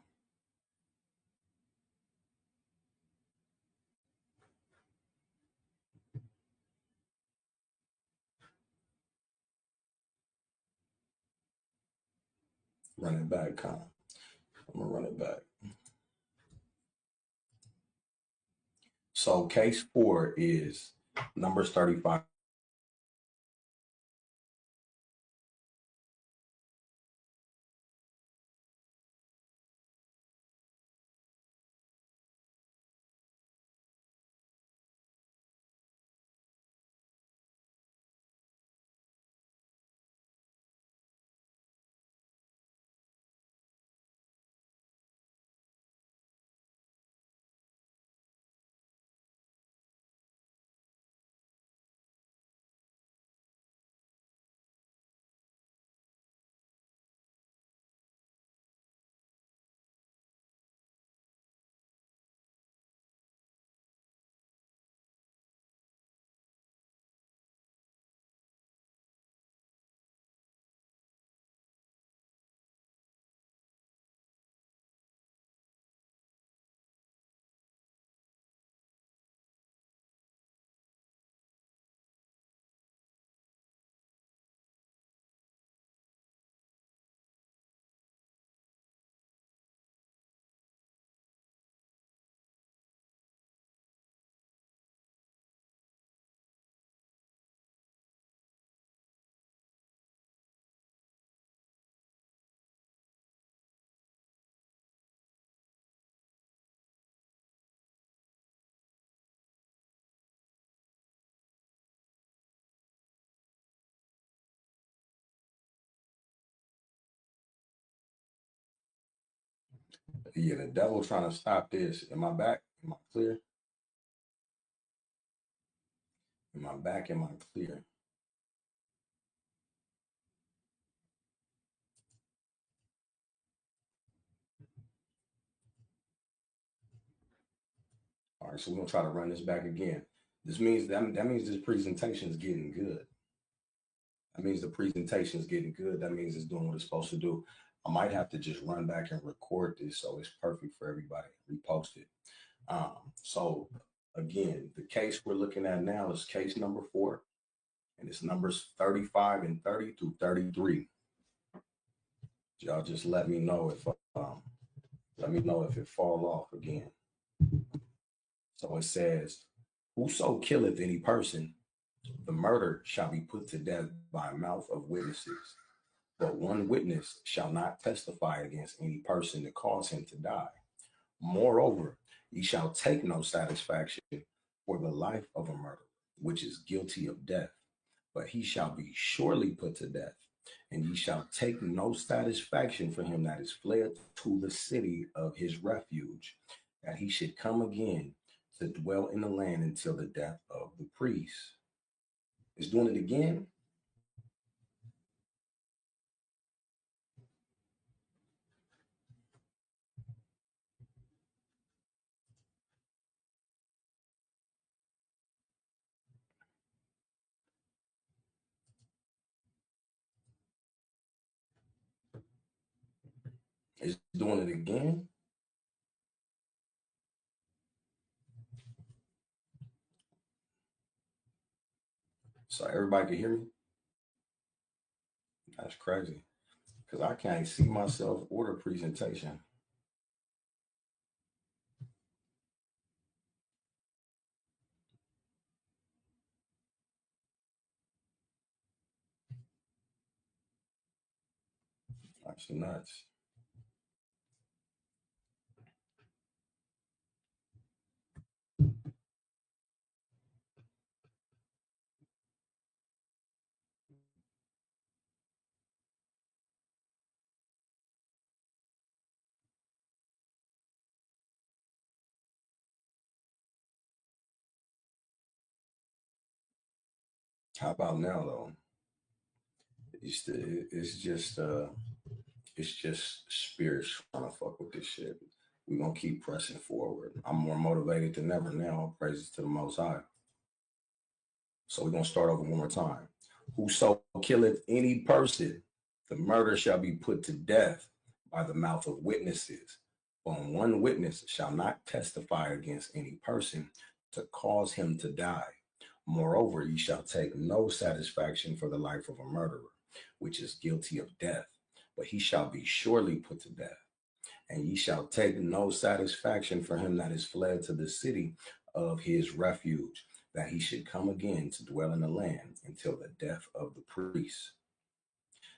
Run it back, Con. I'm gonna run it back. So case 4 is Numbers 35. Yeah, the devil trying to stop this. Am I back? Am I clear? Am I back? Am I clear? All right, so we're gonna try to run this back again. This means that means this presentation is getting good. That means the presentation is getting good. That means it's doing what it's supposed to do. I might have to just run back and record this so it's perfect for everybody. Repost it. So again, the case we're looking at now is case number 4, and it's numbers 35 and 30 through 33. Y'all just let me know if it fall off again. So it says, whoso killeth any person, the murder shall be put to death by mouth of witnesses. But one witness shall not testify against any person to cause him to die. Moreover, ye shall take no satisfaction for the life of a murderer, which is guilty of death, but he shall be surely put to death. And ye shall take no satisfaction for him that is fled to the city of his refuge, that he should come again to dwell in the land until the death of the priest. It's doing it again. It's doing it again. So everybody can hear me. That's crazy because I can't see myself or the presentation. That's nuts. How about now though? It's just spirits trying to fuck with this shit. We're gonna keep pressing forward. I'm more motivated than ever now. Praises to the Most High. So we're gonna start over one more time. Whoso killeth any person, the murder shall be put to death by the mouth of witnesses. But one witness shall not testify against any person to cause him to die. Moreover, ye shall take no satisfaction for the life of a murderer, which is guilty of death, but he shall be surely put to death. And ye shall take no satisfaction for him that is fled to the city of his refuge, that he should come again to dwell in the land until the death of the priest.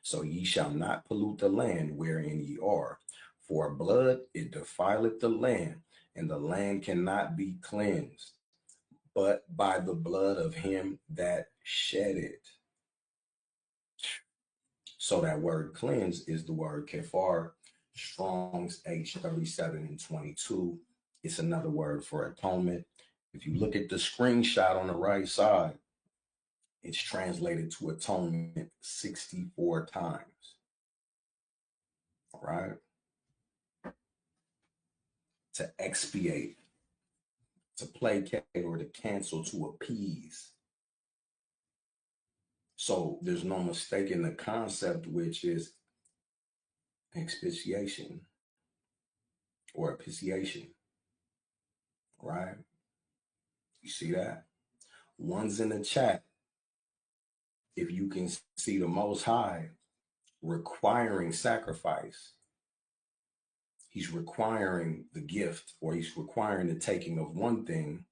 So ye shall not pollute the land wherein ye are, for blood it defileth the land, and the land cannot be cleansed, but by the blood of him that shed it. So that word cleanse is the word kefar, Strong's H37 and 22. It's another word for atonement. If you look at the screenshot on the right side, it's translated to atonement 64 times. All right. To expiate, to placate, or to cancel, to appease. So there's no mistaking the concept, which is expiation or appreciation, right? You see that? One's in the chat. If you can see the Most High requiring sacrifice, he's requiring the gift, or he's requiring the taking of one thing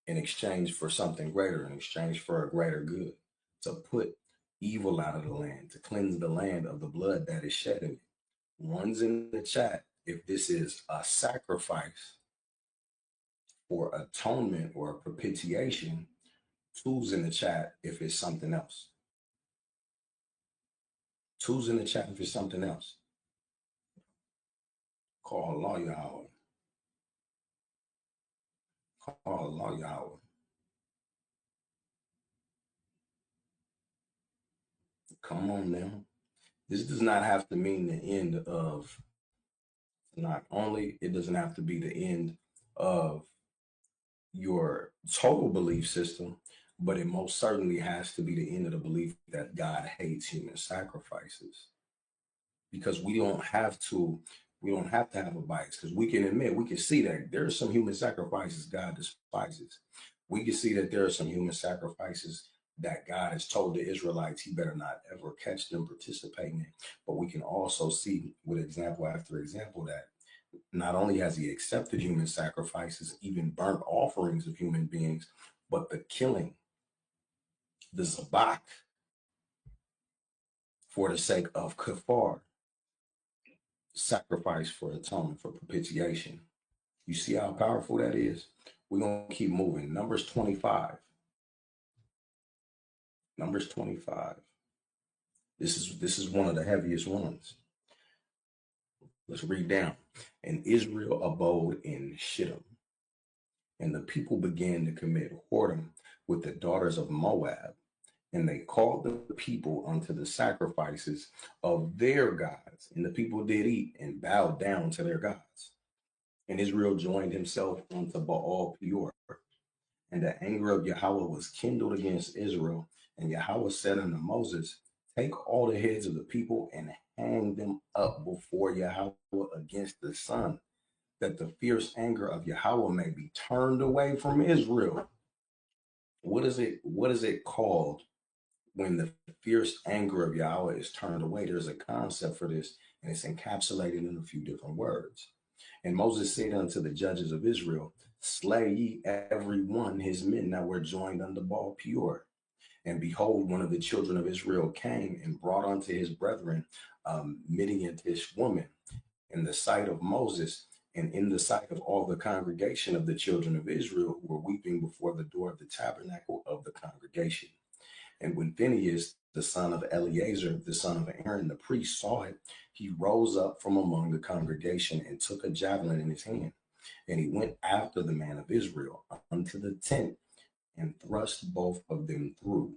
in exchange for something greater, in exchange for a greater good, to put evil out of the land, to cleanse the land of the blood that is shed in it. One's in the chat if this is a sacrifice for atonement or propitiation. Two's in the chat if it's something else. Two's in the chat if it's something else. Call Allah Yahweh. Call Allah Yahweh. Come on now. This does not have to mean the end of, not only, it doesn't have to be the end of your total belief system, but it most certainly has to be the end of the belief that God hates human sacrifices. Because we don't have to have a bias, because we can admit, we can see that there are some human sacrifices God despises. We can see that there are some human sacrifices that God has told the Israelites he better not ever catch them participating in. But we can also see with example after example that not only has he accepted human sacrifices, even burnt offerings of human beings, but the killing, the zabak, for the sake of kafar, sacrifice for atonement, for propitiation. You see how powerful that is? We're going to keep moving. Numbers 25. Numbers 25. This is one of the heaviest ones. Let's read down. And Israel abode in Shittim, and the people began to commit whoredom with the daughters of Moab, and they called the people unto the sacrifices of their gods. And the people did eat and bowed down to their gods. And Israel joined himself unto Baal Peor. And the anger of Yahweh was kindled against Israel. And Yahweh said unto Moses, take all the heads of the people and hang them up before Yahweh against the sun, that the fierce anger of Yahweh may be turned away from Israel. What is it called when the fierce anger of Yahweh is turned away? There's a concept for this, and it's encapsulated in a few different words. And Moses said unto the judges of Israel, slay ye every one his men that were joined unto Baal Peor. And behold, one of the children of Israel came and brought unto his brethren Midianitish woman in the sight of Moses, and in the sight of all the congregation of the children of Israel, who were weeping before the door of the tabernacle of the congregation. And when Phinehas, the son of Eleazar, the son of Aaron, the priest, saw it, he rose up from among the congregation and took a javelin in his hand. And he went after the man of Israel unto the tent and thrust both of them through,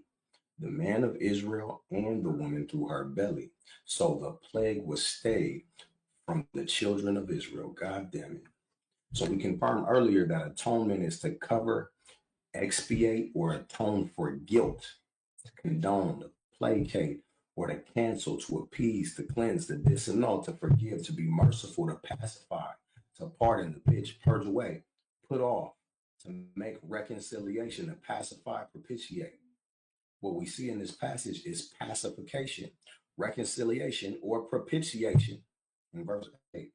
the man of Israel and the woman through her belly. So the plague was stayed from the children of Israel. God damn it. So we confirmed earlier that atonement is to cover, expiate, or atone for guilt, to condone, to placate, or to cancel, to appease, to cleanse, to disannul, to forgive, to be merciful, to pacify, to pardon, to pitch, purge away, put off, to make reconciliation, to pacify, propitiate. What we see in this passage is pacification, reconciliation, or propitiation in verse 8.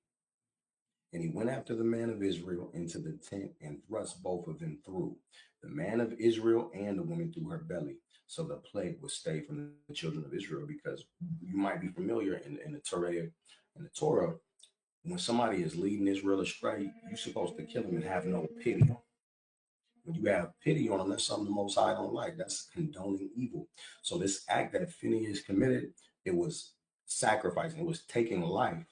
And he went after the man of Israel into the tent and thrust both of them through, the man of Israel and the woman through her belly. So the plague was stayed from the children of Israel, because you might be familiar in the Torah, when somebody is leading Israel astray, you're supposed to kill them and have no pity. When you have pity on them, that's something the Most High don't like. That's condoning evil. So this act that Phinehas committed, it was sacrificing, it was taking life,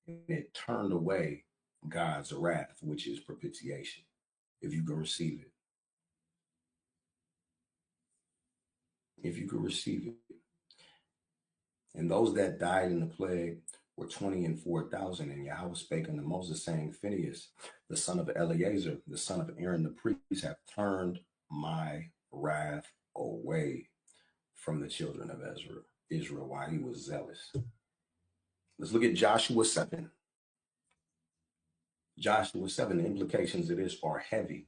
and it turned away God's wrath, which is propitiation, if you can receive it. If you could receive it. And those that died in the plague were 20 and 4,000. And Yahweh spake unto Moses, saying, Phinehas, the son of Eleazar, the son of Aaron the priest, have turned my wrath away from the children of Israel, while he was zealous. Let's look at Joshua 7. Joshua 7, the implications of this are heavy.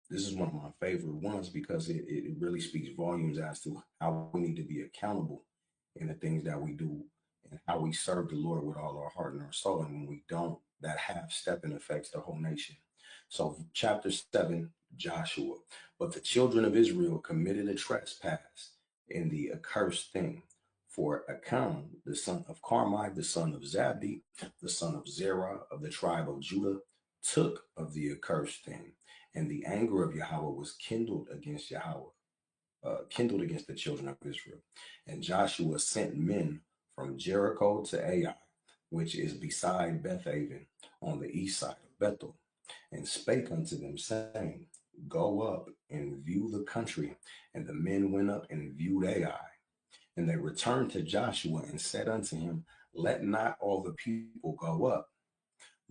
This is one of my favorite ones, because it really speaks volumes as to how we need to be accountable in the things that we do, and how we serve the Lord with all our heart and our soul. And when we don't, that half-stepping affects the whole nation. So chapter 7, Joshua. But the children of Israel committed a trespass in the accursed thing. For Achan, the son of Carmi, the son of Zabdi, the son of Zerah of the tribe of Judah, took of the accursed thing. And the anger of Yahweh was kindled against kindled against the children of Israel. And Joshua sent men from Jericho to Ai, which is beside Bethaven, on the east side of Bethel, and spake unto them, saying, go up and view the country. And the men went up and viewed Ai. And they returned to Joshua and said unto him, let not all the people go up,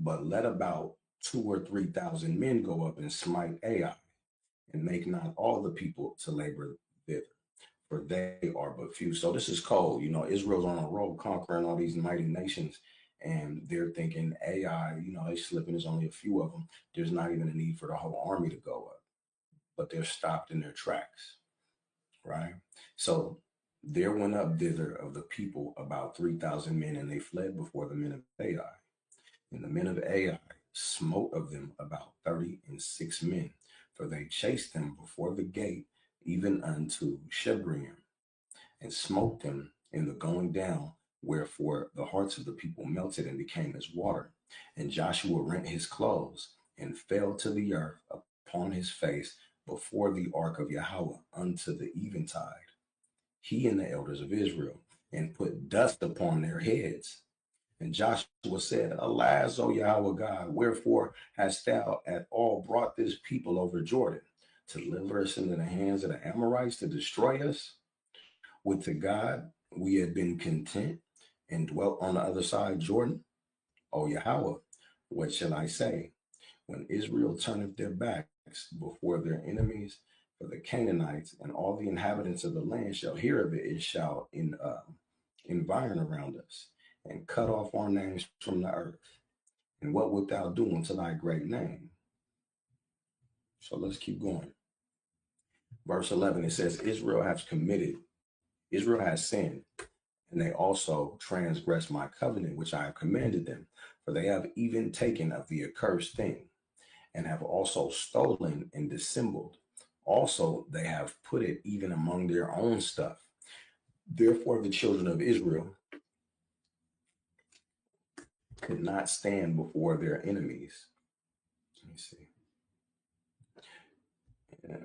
but let about 2 or 3,000 men go up and smite Ai, and make not all the people to labor thither, for they are but few. So this is cold. You know, Israel's on a roll conquering all these mighty nations, and they're thinking Ai, you know, they slipping, there's only a few of them. There's not even a need for the whole army to go up, but they're stopped in their tracks, right? So there went up thither of the people about 3,000 men, and they fled before the men of Ai. And the men of Ai smote of them about 36 men, for they chased them before the gate, even unto Shebraim, and smote them in the going down, wherefore the hearts of the people melted and became as water. And Joshua rent his clothes and fell to the earth upon his face before the ark of Yahweh unto the eventide, he and the elders of Israel, and put dust upon their heads. And Joshua said, Alas, O Yahweh God, wherefore hast thou at all brought this people over Jordan, to deliver us into the hands of the Amorites, to destroy us? Would to God we had been content and dwelt on the other side Jordan? O Yahweh, what shall I say? When Israel turneth their backs before their enemies, for the Canaanites and all the inhabitants of the land shall hear of it, it shall environ around us, and cut off our names from the earth. And what wilt thou do unto thy great name? So let's keep going. Verse 11, it says, Israel has sinned, and they also transgressed my covenant, which I have commanded them. For they have even taken of the accursed thing, and have also stolen and dissembled. Also, they have put it even among their own stuff. Therefore, the children of Israel could not stand before their enemies. Let me see.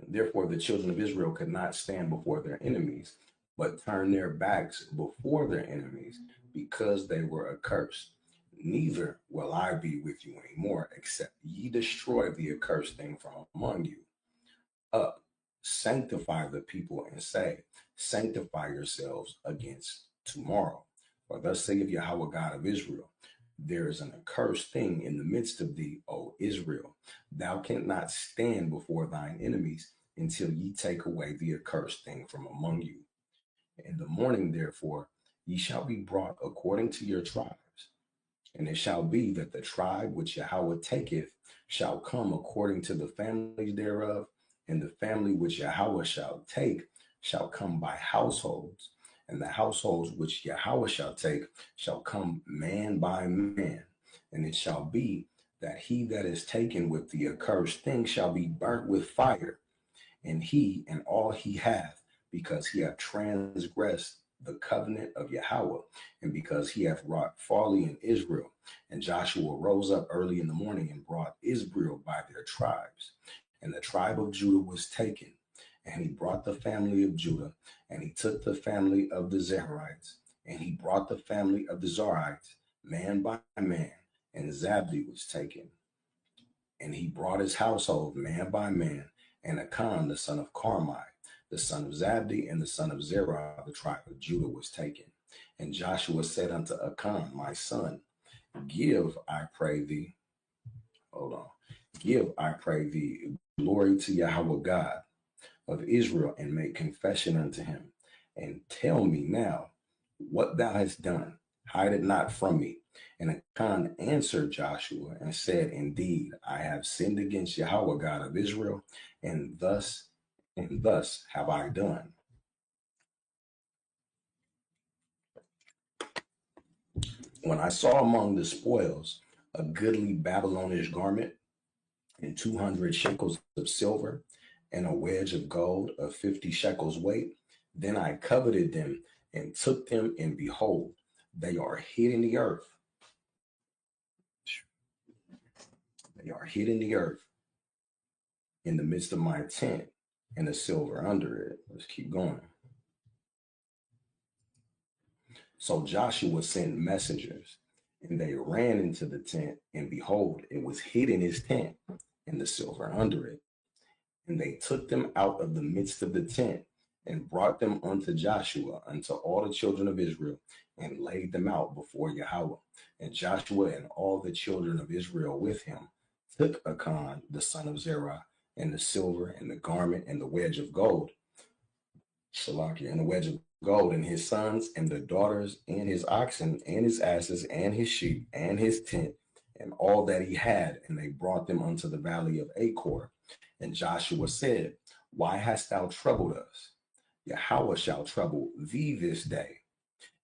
Therefore, the children of Israel could not stand before their enemies, but turned their backs before their enemies, because they were accursed. Neither will I be with you anymore, except ye destroy the accursed thing from among you. Up, sanctify the people, and say, Sanctify yourselves against tomorrow. For thus saith Yahweh God of Israel, there is an accursed thing in the midst of thee, O Israel. Thou canst not stand before thine enemies until ye take away the accursed thing from among you. In the morning, therefore, ye shall be brought according to your tribes. And it shall be that the tribe which Yahweh taketh shall come according to the families thereof, and the family which Yahweh shall take shall come by households, and the households which Yahweh shall take shall come man by man. And it shall be that he that is taken with the accursed thing shall be burnt with fire, and he and all he hath, because he hath transgressed the covenant of Yahweh, and because he hath wrought folly in Israel. And Joshua rose up early in the morning and brought Israel by their tribes. And the tribe of Judah was taken, and he brought the family of Judah, and he took the family of the Zerhites, and he brought the family of the Zorites, man by man, and Zabdi was taken. And he brought his household man by man, and Achan, the son of Carmi, the son of Zabdi, and the son of Zerah, the tribe of Judah, was taken. And Joshua said unto Achan, my son, give, I pray thee, give, I pray thee, glory to Yahweh God of Israel, and make confession unto him. And tell me now what thou hast done. Hide it not from me. And Achan answered Joshua and said, Indeed, I have sinned against Yahweh God of Israel, and thus have I done. When I saw among the spoils a goodly Babylonish garment, and 200 shekels of silver, and a wedge of gold of 50 shekels weight, then I coveted them and took them, and behold, they are hid in the earth. They are hid in the earth in the midst of my tent, and the silver under it. Let's keep going. So Joshua sent messengers, and they ran into the tent, and behold, it was hid in his tent, and the silver under it. And they took them out of the midst of the tent, and brought them unto Joshua, unto all the children of Israel, and laid them out before Yahweh. And Joshua and all the children of Israel with him took Achan, the son of Zerah, and the silver, and the garment, and the wedge of gold, Shalakia, and the wedge of gold, and his sons, and the daughters, and his oxen, and his asses, and his sheep, and his tent, and all that he had, and they brought them unto the valley of Achor. And Joshua said, Why hast thou troubled us? Yahweh shall trouble thee this day.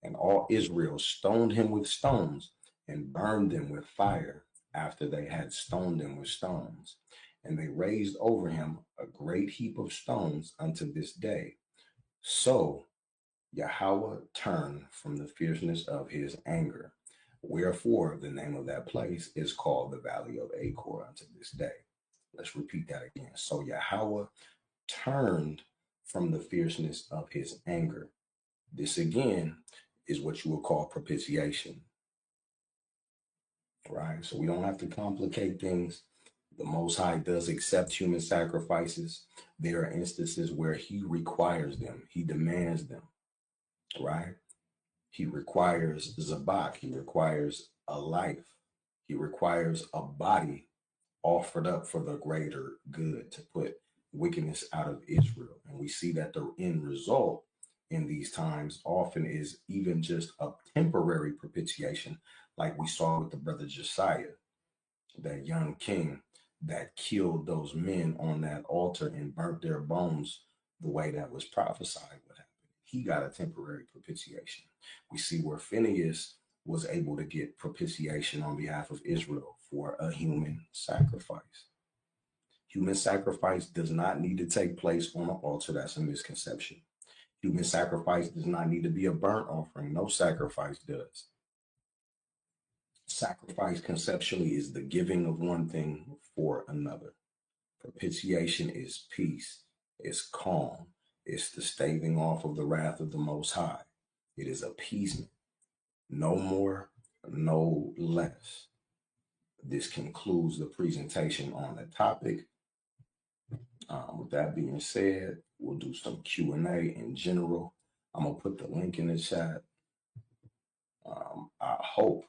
And all Israel stoned him with stones, and burned them with fire, after they had stoned them with stones. And they raised over him a great heap of stones unto this day. So Yahweh turned from the fierceness of his anger. Wherefore the name of that place is called the Valley of Achor unto this day. Let's repeat that again. So Yahweh turned from the fierceness of his anger. This again is what you would call propitiation, right? So we don't have to complicate things. The Most High does accept human sacrifices. There are instances where he requires them, he demands them, right? He requires zabak, he requires a life, he requires a body offered up for the greater good, to put wickedness out of Israel. And we see that the end result in these times often is even just a temporary propitiation, like we saw with the brother Josiah, that young king that killed those men on that altar and burnt their bones the way that was prophesied would happen. He got a temporary propitiation. We see where Phineas was able to get propitiation on behalf of Israel for a human sacrifice. Human sacrifice does not need to take place on an altar. That's a misconception. Human sacrifice does not need to be a burnt offering. No sacrifice does. Sacrifice conceptually is the giving of one thing for another. Propitiation is peace, it's calm, it's the staving off of the wrath of the Most High. It is appeasement, no more, no less. This concludes the presentation on the topic. With that being said, we'll do some Q&A in general. I'm gonna put the link in the chat. I hope